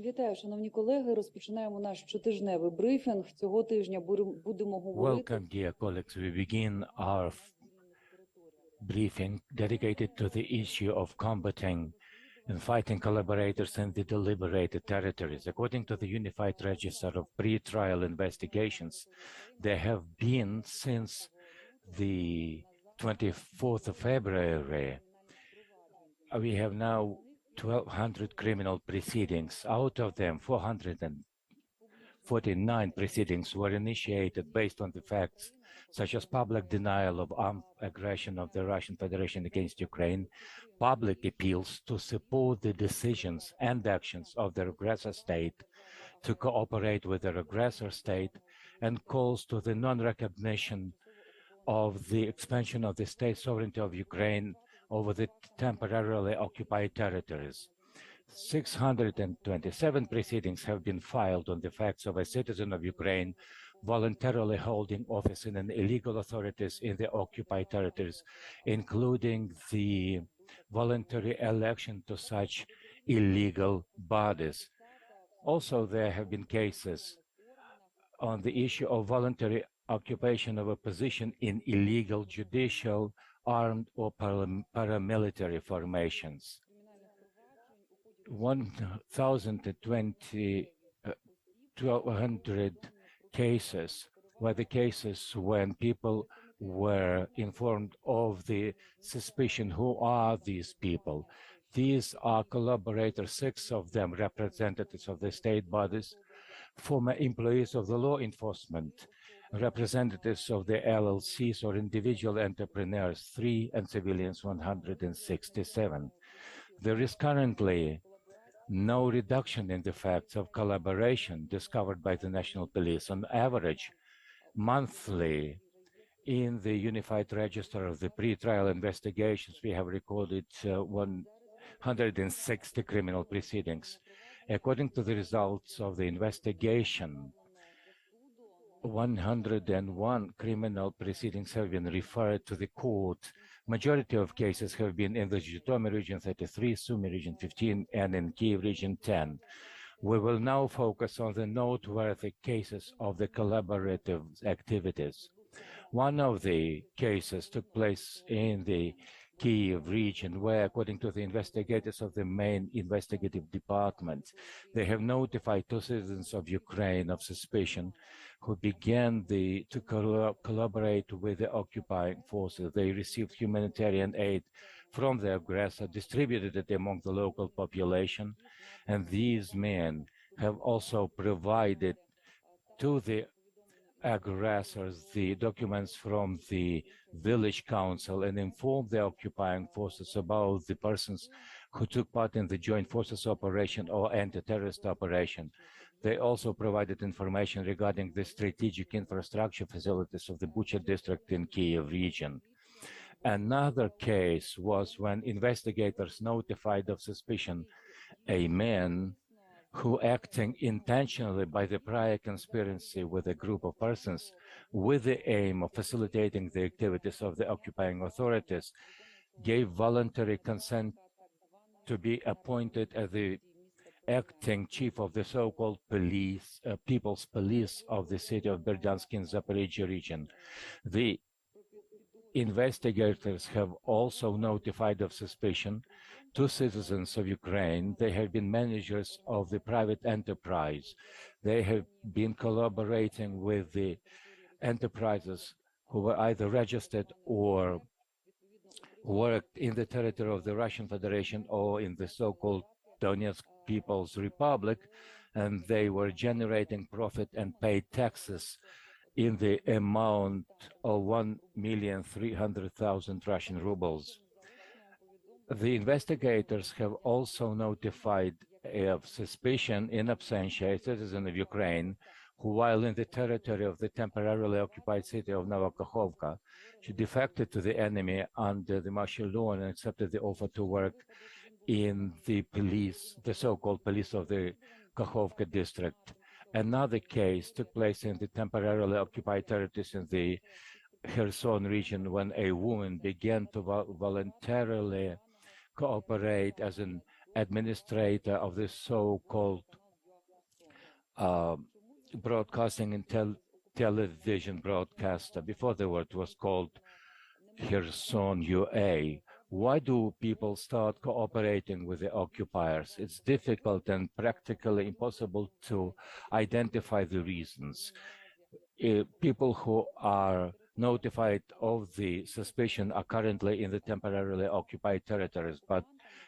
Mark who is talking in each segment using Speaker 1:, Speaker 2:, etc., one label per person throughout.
Speaker 1: Вітаю, шановні колеги. Розпочинаємо наш щотижневий брифінг. Цього тижня будемо говорити.
Speaker 2: Welcome, dear colleagues. We begin our briefing dedicated to the issue of combating and fighting collaborators in the deliberated territories. According to the Unified Register of Pre-Trial Investigations, there have been since the 24th of February, we have now 1,200 criminal proceedings. Out of them, 449 proceedings were initiated based on the facts such as public denial of armed aggression of the Russian Federation against Ukraine, public appeals to support the decisions and actions of the aggressor state, to cooperate with the aggressor state, and calls to the non-recognition of the expansion of the state sovereignty of Ukraine over the temporarily occupied territories. 627 proceedings have been filed on the facts of a citizen of Ukraine voluntarily holding office in an illegal authorities in the occupied territories, including the voluntary election to such illegal bodies. Also, there have been cases on the issue of voluntary occupation of a position in illegal judicial, armed or paramilitary formations. 1,200 cases were the cases when people were informed of the suspicion who are these people. These are collaborators, 6 of them representatives of the state bodies, former employees of the law enforcement, representatives of the LLCs or individual entrepreneurs, 3, and civilians, 167. There is currently no reduction in the facts of collaboration discovered by the National Police. On average, monthly, in the Unified Register of the Pre-Trial Investigations, we have recorded 160 criminal proceedings. According to the results of the investigation, 101 criminal proceedings have been referred to the court. Majority of cases have been in the Zhytomyr region 33, Sumy region 15, and in Kyiv region 10. We will now focus on the noteworthy cases of the collaborative activities. One of the cases took place in the Kyiv region, where, according to the investigators of the main investigative department, they have notified 2 citizens of Ukraine of suspicion who began to collaborate with the occupying forces. They received humanitarian aid from the aggressor, distributed it among the local population, and these men have also provided to the aggressors the documents from the village council and informed the occupying forces about the persons who took part in the joint forces operation or anti-terrorist operation. They also provided information regarding the strategic infrastructure facilities of the Bucha district in Kyiv region. Another case was when investigators notified of suspicion a man who, acting intentionally by the prior conspiracy with a group of persons with the aim of facilitating the activities of the occupying authorities, gave voluntary consent to be appointed as the acting chief of the so-called police, People's Police of the city of Berdiansk in Zaporizhia region. The investigators have also notified of suspicion 2 citizens of Ukraine. They have been managers of the private enterprise. They have been collaborating with the enterprises who were either registered or worked in the territory of the Russian Federation or in the so-called Donetsk People's Republic, and they were generating profit and paid taxes in the amount of 1,300,000 Russian rubles. The investigators have also notified of suspicion in absentia a citizen of Ukraine who, while in the territory of the temporarily occupied city of Novokakhovka, she defected to the enemy under the martial law and accepted the offer to work in the police, the so-called police of the Kakhovka district. Another case took place in the temporarily occupied territories in the Kherson region when a woman began to voluntarily cooperate as an administrator of the so-called broadcasting and television broadcaster. Before the word was called Kherson UA. Why do people start cooperating with the occupiers? It's difficult and practically impossible to identify the reasons. People who are notified of the suspicion are currently in the temporarily occupied territories, but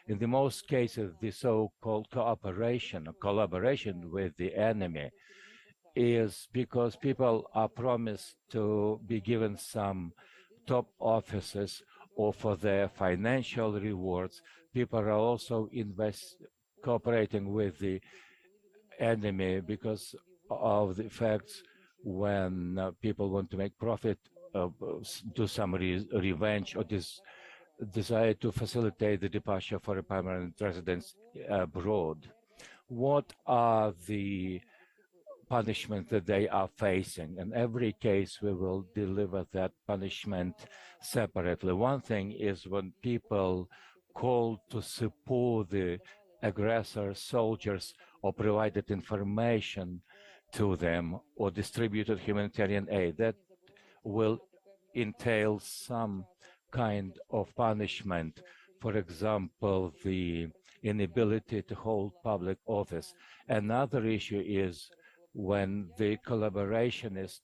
Speaker 2: in the most cases, the so-called cooperation or collaboration with the enemy is because people are promised to be given some top offices or for their financial rewards. People are also cooperating with the enemy because of the facts when people want to make profit, do some revenge or desire to facilitate the departure for a permanent residence abroad. What are the punishment that they are facing? In every case, we will deliver that punishment separately. One thing is when people call to support the aggressor soldiers or provided information to them or distributed humanitarian aid, that will entail some kind of punishment. For example, the inability to hold public office. Another issue is when the collaborationist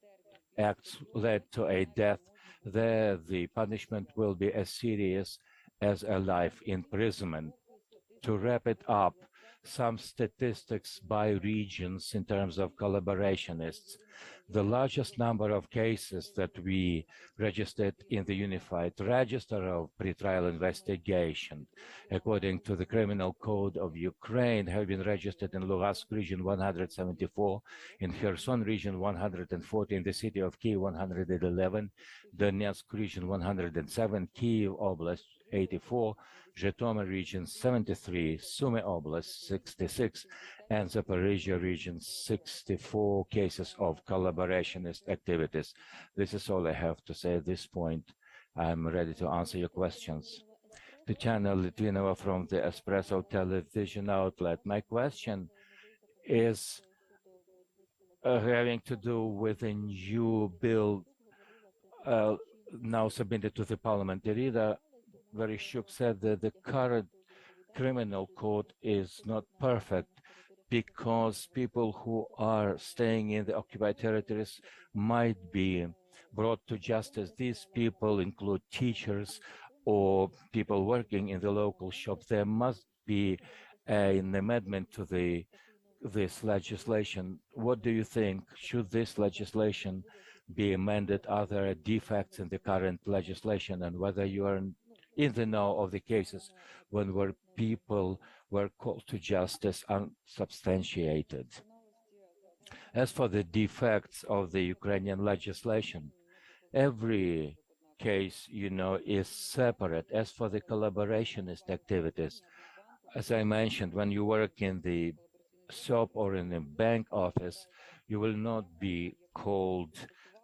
Speaker 2: acts led to a death, there the punishment will be as serious as a life imprisonment. To wrap it up, some statistics by regions in terms of collaborationists. The largest number of cases that we registered in the Unified Register of Pretrial Investigation, according to the Criminal Code of Ukraine, have been registered in Luhansk region 174, in Kherson region 140, in the city of Kyiv 111, Donetsk region 107, Kyiv Oblast 84, Zhytomyr region 73, Sumy Oblast 66, and Zaporizhia region 64 cases of collaborationist activities. This is all I have to say at this point. I'm ready to answer your questions. Tatiana Litvinova from the Espresso television outlet. My question is having to do with a new bill now submitted to the parliament. Irina Vereshchuk said that the current criminal code is not perfect because people who are staying in the occupied territories might be brought to justice. These people include teachers or people working in the local shops. There must be an amendment to this legislation. What do you think? Should this legislation be amended? Are there defects in the current legislation, and whether you are in the know of the cases when people were called to justice unsubstantiated? As for the defects of the Ukrainian legislation, every case, is separate. As for the collaborationist activities, as I mentioned, when you work in the shop or in a bank office, you will not be called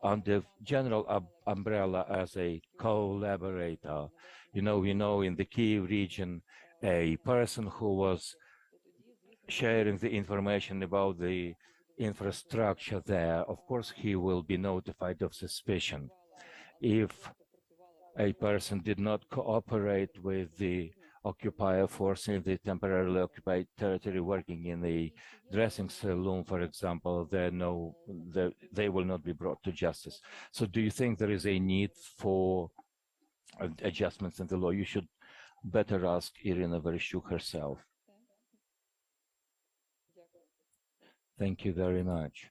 Speaker 2: under general umbrella as a collaborator. We know in the Kyiv region, a person who was sharing the information about the infrastructure there, of course, he will be notified of suspicion. If a person did not cooperate with the occupier force in the temporarily occupied territory working in a dressing saloon, for example, they will not be brought to justice. So do you think there is a need for adjustments in the law? You should better ask Irina Vereshchuk herself. Thank you very much.